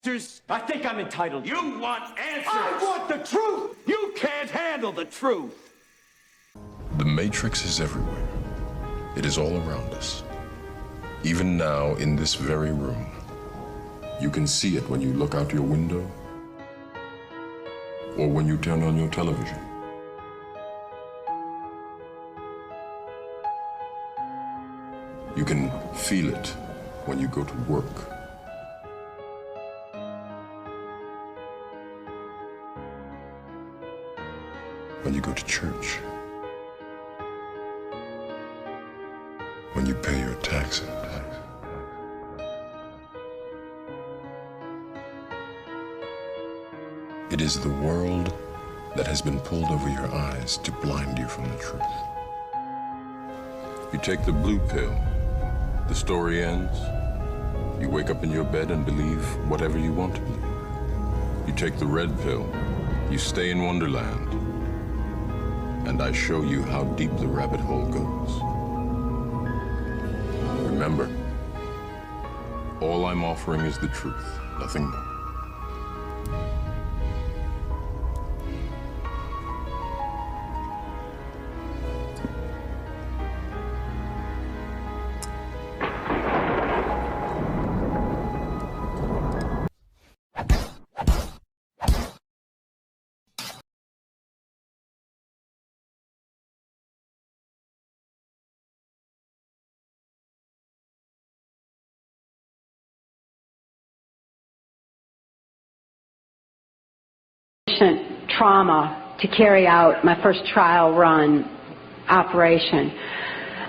I think I'm entitled. You want answers! I want the truth! You can't handle the truth! The Matrix is everywhere. It is all around us. Even now, in this very room. You can see it when you look out your window or when you turn on your television. You can feel it when you go to work. When you go to church. When you pay your taxes. It is the world that has been pulled over your eyes to blind you from the truth. You take the blue pill, the story ends. You wake up in your bed and believe whatever you want to believe. You take the red pill, you stay in Wonderland, and I show you how deep the rabbit hole goes. Remember, all I'm offering is the truth, nothing more. Trauma to carry out my first trial run operation.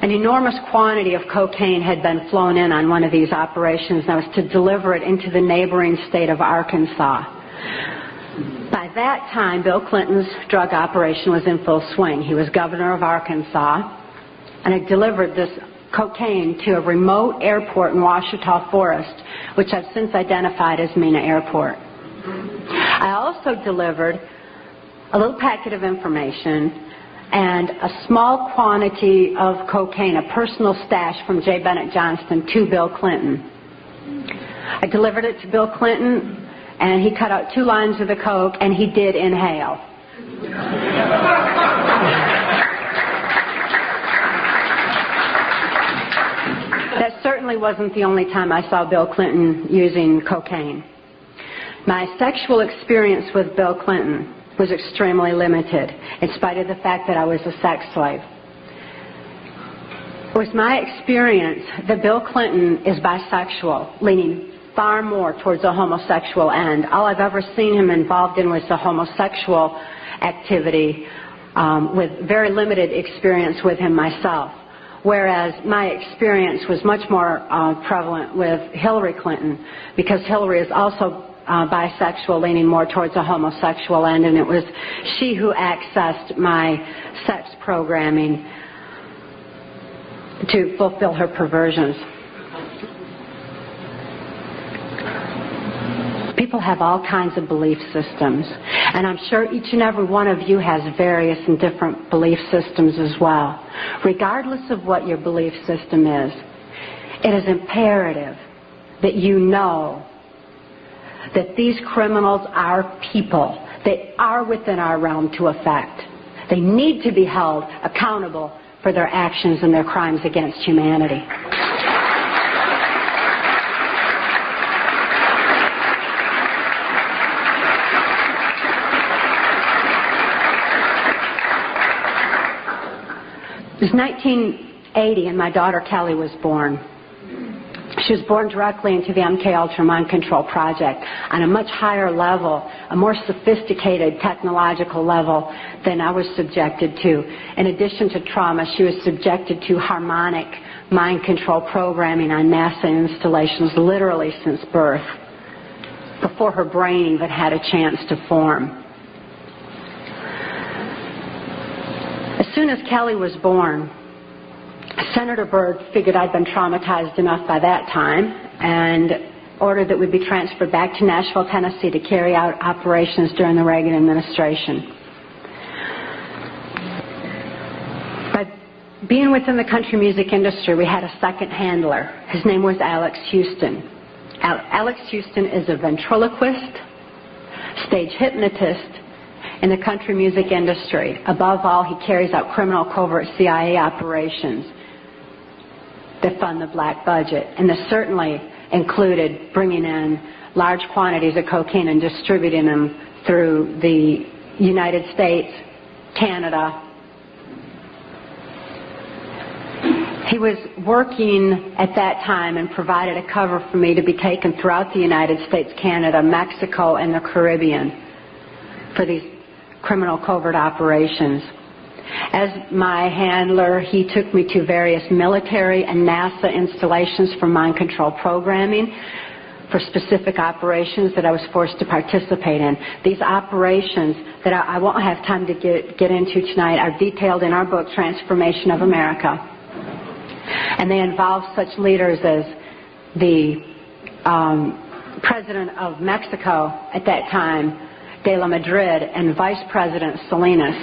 An enormous quantity of cocaine had been flown in on one of these operations, and I was to deliver it into the neighboring state of Arkansas. By that time, Bill Clinton's drug operation was in full swing. He was governor of Arkansas, and I delivered this cocaine to a remote airport in Ouachita Forest, which I've since identified as Mena Airport. I also delivered a little packet of information and a small quantity of cocaine, a personal stash from J. Bennett Johnston, to Bill Clinton. I delivered it to Bill Clinton, and he cut out 2 lines of the coke, and he did inhale. That certainly wasn't the only time I saw Bill Clinton using cocaine. My sexual experience with Bill Clinton was extremely limited, in spite of the fact that I was a sex slave. It was my experience that Bill Clinton is bisexual, leaning far more towards a homosexual end. All I've ever seen him involved in was the homosexual activity, with very limited experience with him myself. Whereas my experience was much more prevalent with Hillary Clinton, because Hillary is also bisexual, leaning more towards a homosexual end, and it was she who accessed my sex programming to fulfill her perversions. People have all kinds of belief systems, and I'm sure each and every one of you has various and different belief systems as well. Regardless of what your belief system is, it is imperative that you know that these criminals are people. They are within our realm to affect. They need to be held accountable for their actions and their crimes against humanity. It was 1980 and my daughter Kelly was born. She was born directly into the MKUltra Mind Control Project on a much higher level, a more sophisticated technological level than I was subjected to. In addition to trauma, she was subjected to harmonic mind control programming on NASA installations literally since birth, before her brain even had a chance to form. As soon as Kelly was born, Senator Byrd figured I'd been traumatized enough by that time and ordered that we be transferred back to Nashville, Tennessee to carry out operations during the Reagan administration. By being within the country music industry, we had a second handler. His name was Alex Houston. Alex Houston is a ventriloquist, stage hypnotist in the country music industry. Above all, he carries out criminal covert CIA operations that fund the black budget. And this certainly included bringing in large quantities of cocaine and distributing them through the United States, Canada. He was working at that time and provided a cover for me to be taken throughout the United States, Canada, Mexico, and the Caribbean for these criminal covert operations. As my handler, he took me to various military and NASA installations for mind control programming for specific operations that I was forced to participate in. These operations that I won't have time to get into tonight are detailed in our book, Transformation of America. And they involve such leaders as the President of Mexico at that time, De La Madrid, and Vice President Salinas.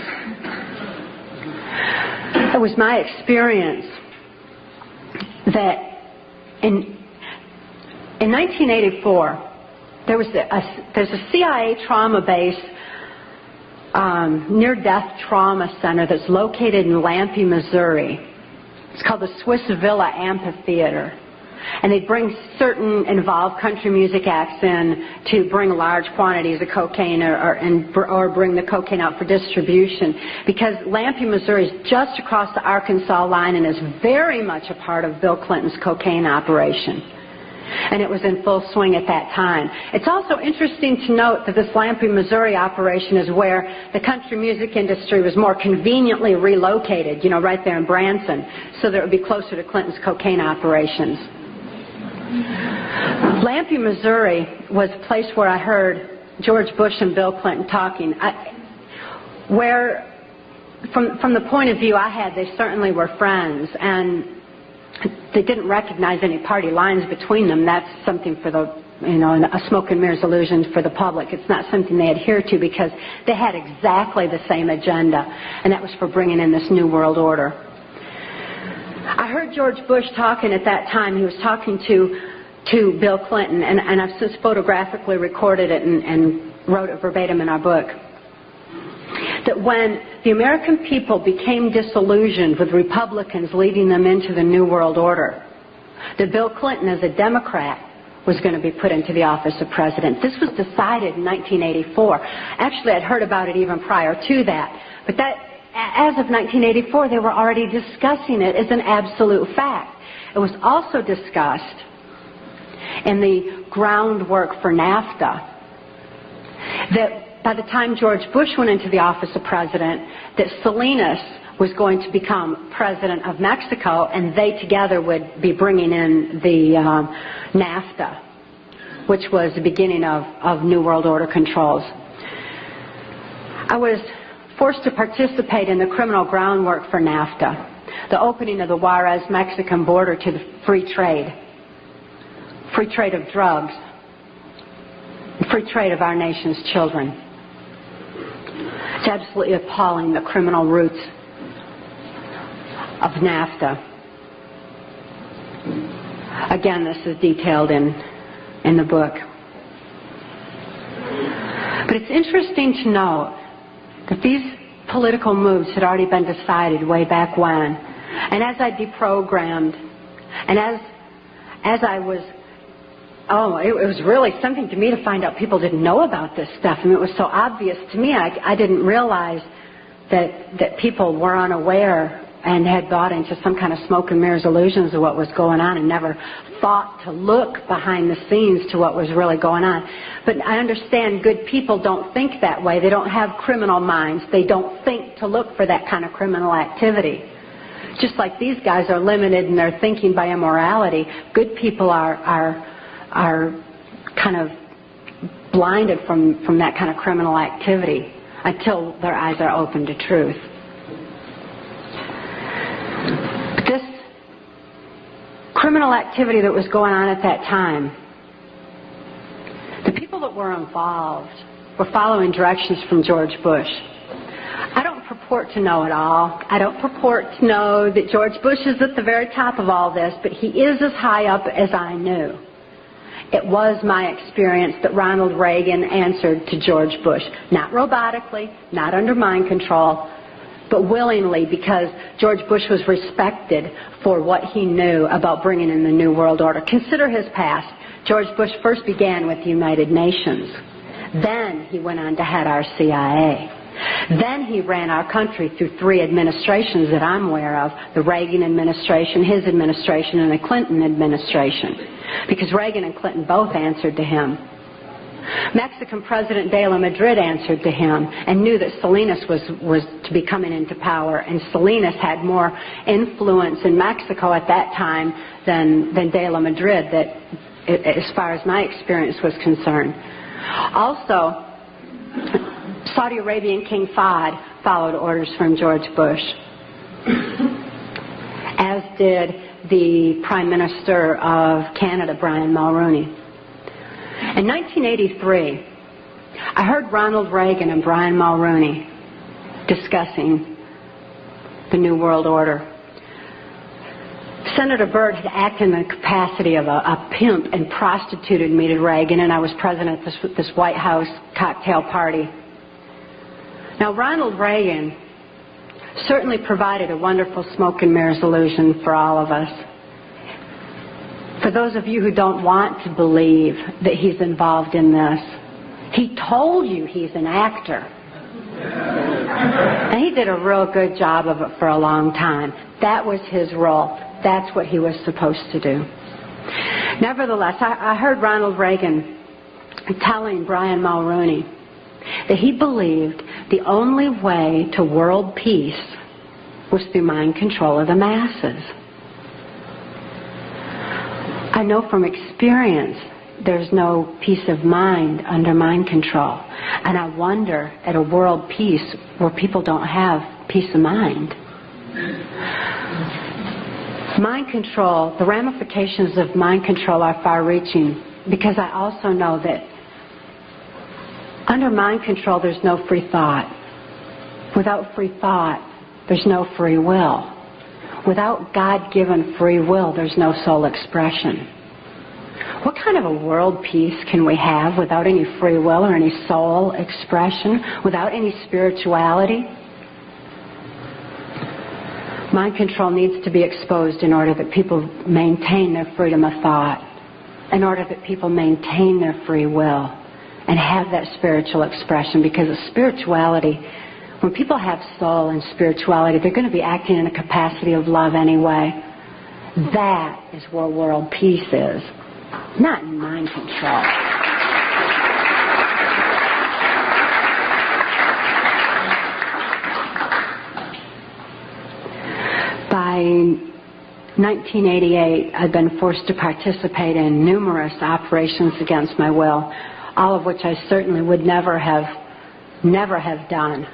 It was my experience that in 1984, there's a CIA trauma base, near-death trauma center that's located in Lampe, Missouri. It's called the Swiss Villa Amphitheater. And they bring certain involved country music acts in to bring large quantities of cocaine or bring the cocaine out for distribution. Because Lampe, Missouri is just across the Arkansas line and is very much a part of Bill Clinton's cocaine operation. And it was in full swing at that time. It's also interesting to note that this Lampe, Missouri operation is where the country music industry was more conveniently relocated, you know, right there in Branson, so that it would be closer to Clinton's cocaine operations. Lampe, Missouri was a place where I heard George Bush and Bill Clinton talking. From the point of view I had, they certainly were friends, and they didn't recognize any party lines between them. That's something for a smoke and mirrors illusion for the public. It's not something they adhere to because they had exactly the same agenda, and that was for bringing in this new world order. I heard George Bush talking at that time. He was talking to Bill Clinton, and I've since photographically recorded it and wrote it verbatim in our book, that when the American people became disillusioned with Republicans leading them into the New World Order, that Bill Clinton, as a Democrat, was going to be put into the office of president. This was decided in 1984. Actually, I'd heard about it even prior to that. But as of 1984, they were already discussing it as an absolute fact. It was also discussed in the groundwork for NAFTA that by the time George Bush went into the office of president, that Salinas was going to become president of Mexico, and they together would be bringing in the NAFTA, which was the beginning of New World Order controls. I was forced to participate in the criminal groundwork for NAFTA, the opening of the Juarez-Mexican border to the free trade of drugs, free trade of our nation's children. It's absolutely appalling, the criminal roots of NAFTA. Again, this is detailed in the book. But it's interesting to note that these political moves had already been decided way back when. And as I deprogrammed, and as I was, it was really something to me to find out people didn't know about this stuff. I mean, it was so obvious to me. I didn't realize that people were unaware and had bought into some kind of smoke and mirrors illusions of what was going on and never thought to look behind the scenes to what was really going on. But I understand good people don't think that way. They don't have criminal minds. They don't think to look for that kind of criminal activity. Just like these guys are limited in their thinking by immorality, good people are kind of blinded from that kind of criminal activity until their eyes are open to truth. This criminal activity that was going on at that time, the people that were involved were following directions from George Bush. I don't purport to know it all. I don't purport to know that George Bush is at the very top of all this, but he is as high up as I knew. it was my experience that Ronald Reagan answered to George Bush. Not robotically, not under mind control, but willingly, because George Bush was respected for what he knew about bringing in the New World Order. Consider his past. George Bush first began with the United Nations. Then he went on to head our CIA. Then he ran our country through 3 administrations that I'm aware of: the Reagan administration, his administration, and the Clinton administration. Because Reagan and Clinton both answered to him. Mexican President de la Madrid answered to him and knew that Salinas was to be coming into power, and Salinas had more influence in Mexico at that time than de la Madrid, that, as far as my experience was concerned. Also, Saudi Arabian King Fahd followed orders from George Bush, as did the Prime Minister of Canada, Brian Mulroney. In 1983, I heard Ronald Reagan and Brian Mulroney discussing the New World Order. Senator Byrd had acted in the capacity of a pimp and prostituted me to Reagan, and I was present at this White House cocktail party. Now, Ronald Reagan certainly provided a wonderful smoke and mirrors illusion for all of us. For those of you who don't want to believe that he's involved in this, he told you he's an actor. And he did a real good job of it for a long time. That was his role. That's what he was supposed to do. Nevertheless, I heard Ronald Reagan telling Brian Mulroney that he believed the only way to world peace was through mind control of the masses. I know from experience there's no peace of mind under mind control. And I wonder at a world peace where people don't have peace of mind. Mind control, the ramifications of mind control are far-reaching, because I also know that under mind control there's no free thought. Without free thought, there's no free will. Without God-given free will, there's no soul expression. What kind of a world peace can we have without any free will or any soul expression, without any spirituality? Mind control needs to be exposed in order that people maintain their freedom of thought, in order that people maintain their free will and have that spiritual expression, because of spirituality, when people have soul and spirituality, they're going to be acting in a capacity of love anyway. That is where world peace is, not in mind control. By 1988, I'd been forced to participate in numerous operations against my will, all of which I certainly would never have done.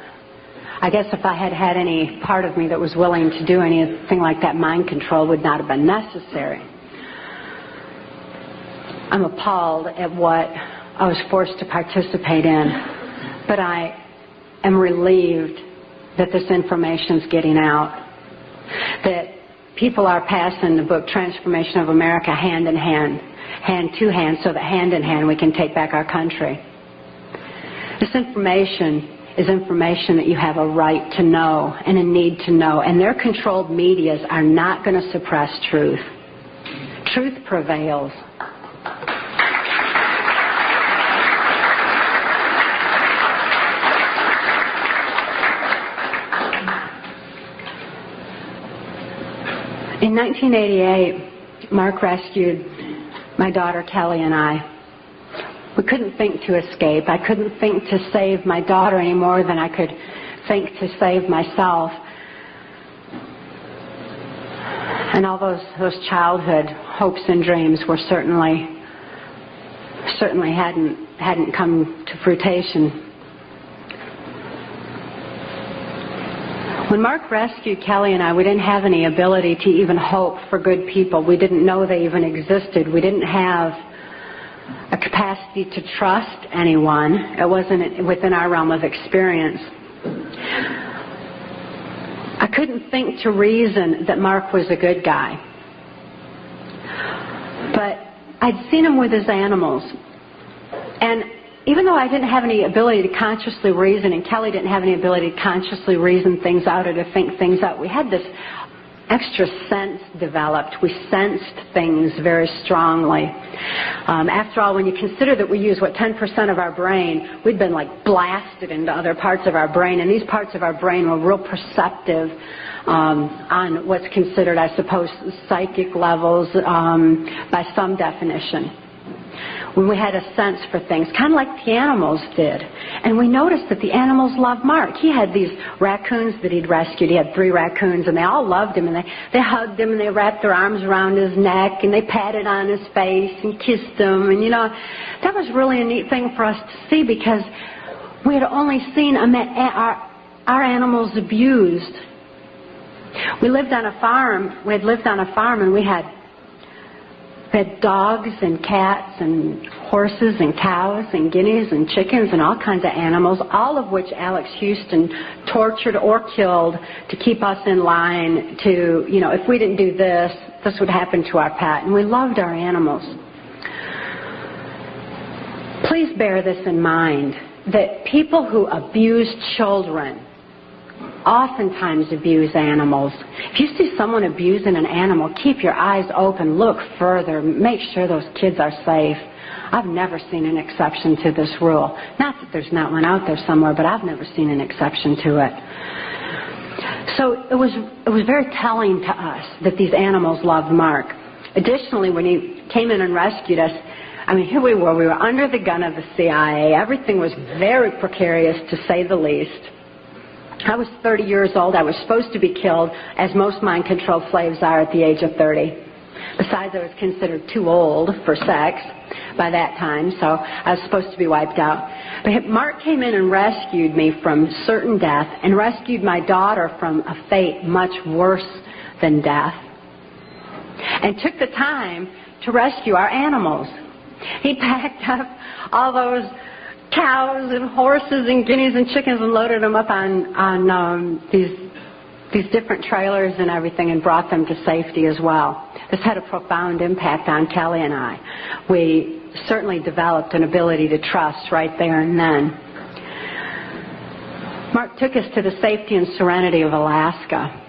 I guess if I had had any part of me that was willing to do anything like that, mind control would not have been necessary. I'm appalled at what I was forced to participate in, but I am relieved that this information's getting out, that people are passing the book Transformation of America hand in hand, hand to hand, so that hand in hand we can take back our country. This information is information that you have a right to know and a need to know, and their controlled medias are not going to suppress truth. Truth prevails. In 1988, Mark rescued my daughter Kelly and I. We couldn't think to escape. I couldn't think to save my daughter any more than I could think to save myself. And all those childhood hopes and dreams were certainly hadn't come to fruition. When Mark rescued Kelly and I, we didn't have any ability to even hope for good people. We didn't know they even existed. We didn't have a capacity to trust anyone. It wasn't within our realm of experience. I couldn't think to reason that Mark was a good guy. But I'd seen him with his animals. And even though I didn't have any ability to consciously reason, and Kelly didn't have any ability to consciously reason things out or to think things out, we had this extra sense developed. We sensed things very strongly. After all, when you consider that we use, 10% of our brain, we'd been like blasted into other parts of our brain, and these parts of our brain were real perceptive on what's considered, I suppose, psychic levels by some definition. When we had a sense for things, kind of like the animals did. And we noticed that the animals loved Mark. He had these raccoons that he'd rescued. He had 3 raccoons, and they all loved him, and they hugged him, and they wrapped their arms around his neck, and they patted on his face and kissed him. And, that was really a neat thing for us to see, because we had only seen our animals abused. We lived on a farm. We had lived on a farm, and we had dogs and cats and horses and cows and guineas and chickens and all kinds of animals, all of which Alex Houston tortured or killed to keep us in line to, if we didn't do this, this would happen to our pet. And we loved our animals. Please bear this in mind, that people who abuse children oftentimes abuse animals. If you see someone abusing an animal, keep your eyes open, look further, make sure those kids are safe. I've never seen an exception to this rule. Not that there's not one out there somewhere, but I've never seen an exception to it. So it was very telling to us that these animals loved Mark. Additionally, when he came in and rescued us, here we were under the gun of the CIA. Everything was very precarious, to say the least. I was 30 years old. I was supposed to be killed, as most mind-controlled slaves are at the age of 30. Besides, I was considered too old for sex by that time, so I was supposed to be wiped out. But Mark came in and rescued me from certain death, and rescued my daughter from a fate much worse than death, and took the time to rescue our animals. He packed up all those cows and horses and guineas and chickens and loaded them up on these different trailers and everything, and brought them to safety as well. This had a profound impact on Kelly and I. We certainly developed an ability to trust right there and then. Mark took us to the safety and serenity of Alaska.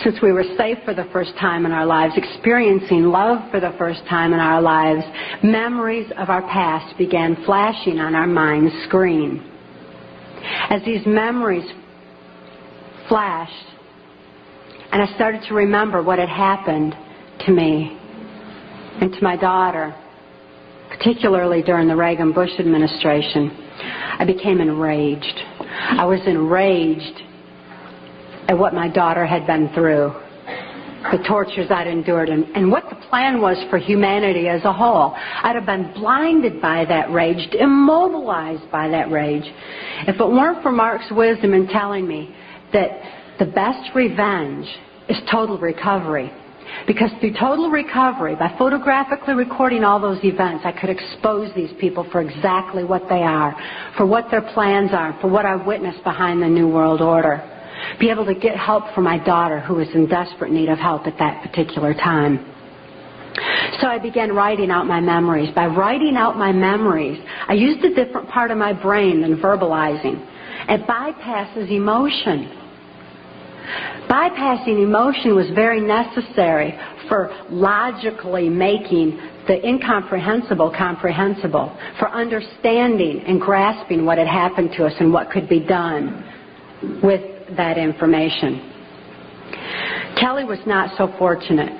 Since we were safe for the first time in our lives, experiencing love for the first time in our lives, memories of our past began flashing on our mind's screen. As these memories flashed, and I started to remember what had happened to me and to my daughter, particularly during the Reagan-Bush administration, I became enraged. I was enraged at what my daughter had been through, the tortures I'd endured, and what the plan was for humanity as a whole. I'd have been blinded by that rage, immobilized by that rage, if it weren't for Mark's wisdom in telling me that the best revenge is total recovery. Because through total recovery, by photographically recording all those events, I could expose these people for exactly what they are, for what their plans are, for what I witnessed behind the New World Order. Be able to get help for my daughter, who was in desperate need of help at that particular time. So I began writing out my memories. By writing out my memories, I used a different part of my brain than verbalizing. It bypasses emotion. Bypassing emotion was very necessary for logically making the incomprehensible comprehensible, for understanding and grasping what had happened to us and what could be done with that information. Kelly was not so fortunate.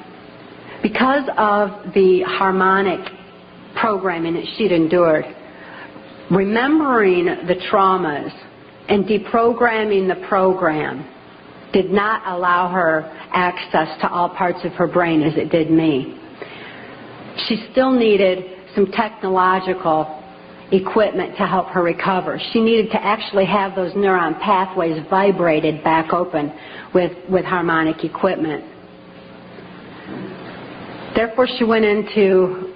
Because of the harmonic programming that she'd endured, remembering the traumas and deprogramming the program did not allow her access to all parts of her brain as it did me. She still needed some technological equipment to help her recover. She needed to actually have those neuron pathways vibrated back open with harmonic equipment. Therefore, she went into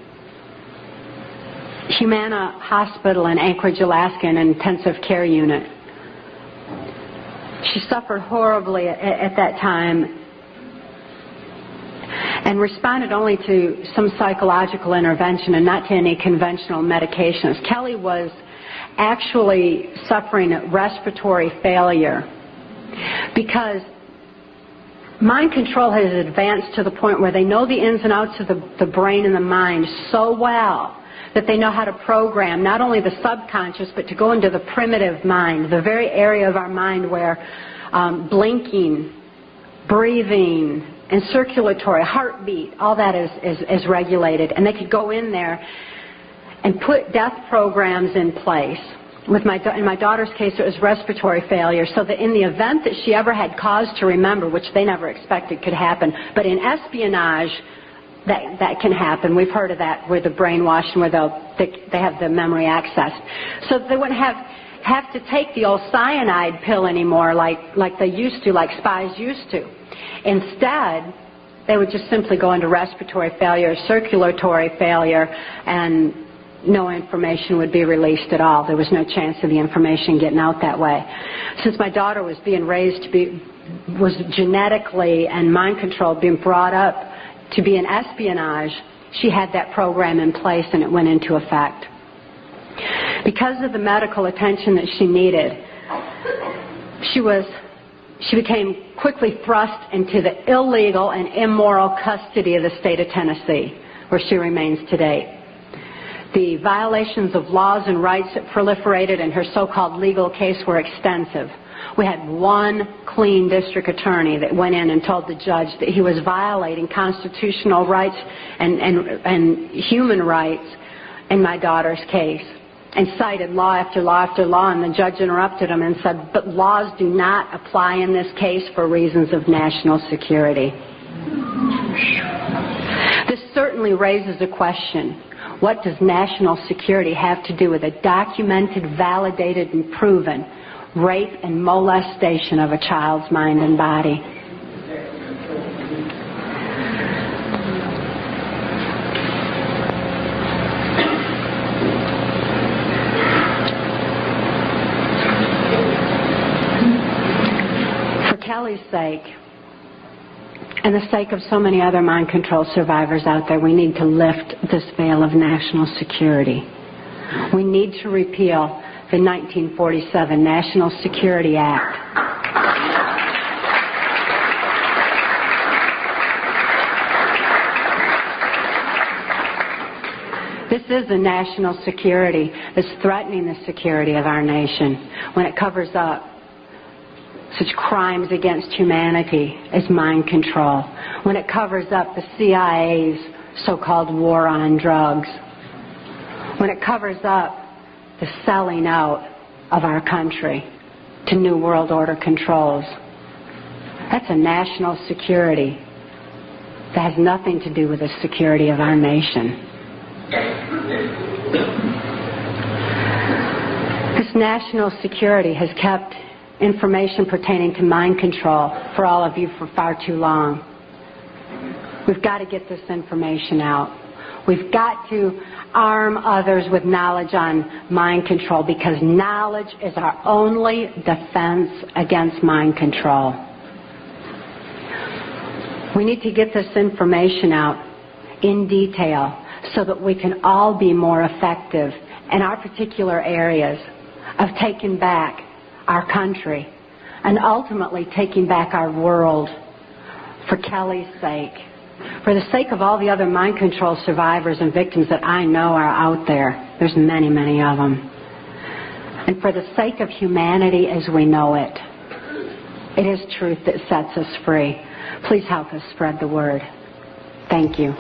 Humana Hospital in Anchorage, Alaska, in an intensive care unit. She suffered horribly at that time. and responded only to some psychological intervention and not to any conventional medications. Kelly was actually suffering respiratory failure because mind control has advanced to the point where they know the ins and outs of the brain and the mind so well that they know how to program not only the subconscious but to go into the primitive mind, the very area of our mind where blinking, breathing, and circulatory, heartbeat, all that is regulated. And they could go in there and put death programs in place. In my daughter's case, it was respiratory failure, so that in the event that she ever had cause to remember, which they never expected could happen, but in espionage, that can happen. We've heard of that, where the brainwashing, where they have the memory accessed. So they wouldn't have to take the old cyanide pill anymore like they used to, like spies used to. Instead, they would just simply go into respiratory failure, circulatory failure, and no information would be released at all. There was no chance of the information getting out that way. Since my daughter was being raised was genetically and mind controlled, being brought up to be in espionage, she had that program in place and it went into effect. Because of the medical attention that she needed, she became quickly thrust into the illegal and immoral custody of the state of Tennessee, where she remains today. The violations of laws and rights that proliferated in her so-called legal case were extensive. We had one clean district attorney that went in and told the judge that he was violating constitutional rights and human rights in my daughter's case, and cited law after law after law, and the judge interrupted him and said, but laws do not apply in this case for reasons of national security. This certainly raises a question. What does national security have to do with a documented, validated, and proven rape and molestation of a child's mind and body? For Kelly's sake, and the sake of so many other mind control survivors out there, we need to lift this veil of national security. We need to repeal the 1947 National Security Act. This is a national security that's threatening the security of our nation when it covers up such crimes against humanity as mind control, when it covers up the CIA's so-called war on drugs, when it covers up the selling out of our country to New World Order controls. That's a national security that has nothing to do with the security of our nation. This national security has kept information pertaining to mind control for all of you for far too long. We've got to get this information out. We've got to arm others with knowledge on mind control, because knowledge is our only defense against mind control. We need to get this information out in detail so that we can all be more effective in our particular areas of taking back our country and ultimately taking back our world, for Kelly's sake, for the sake of all the other mind control survivors and victims that I know are out there. There's many, many of them. And for the sake of humanity as we know it. It is truth that sets us free. Please help us spread the word. Thank you.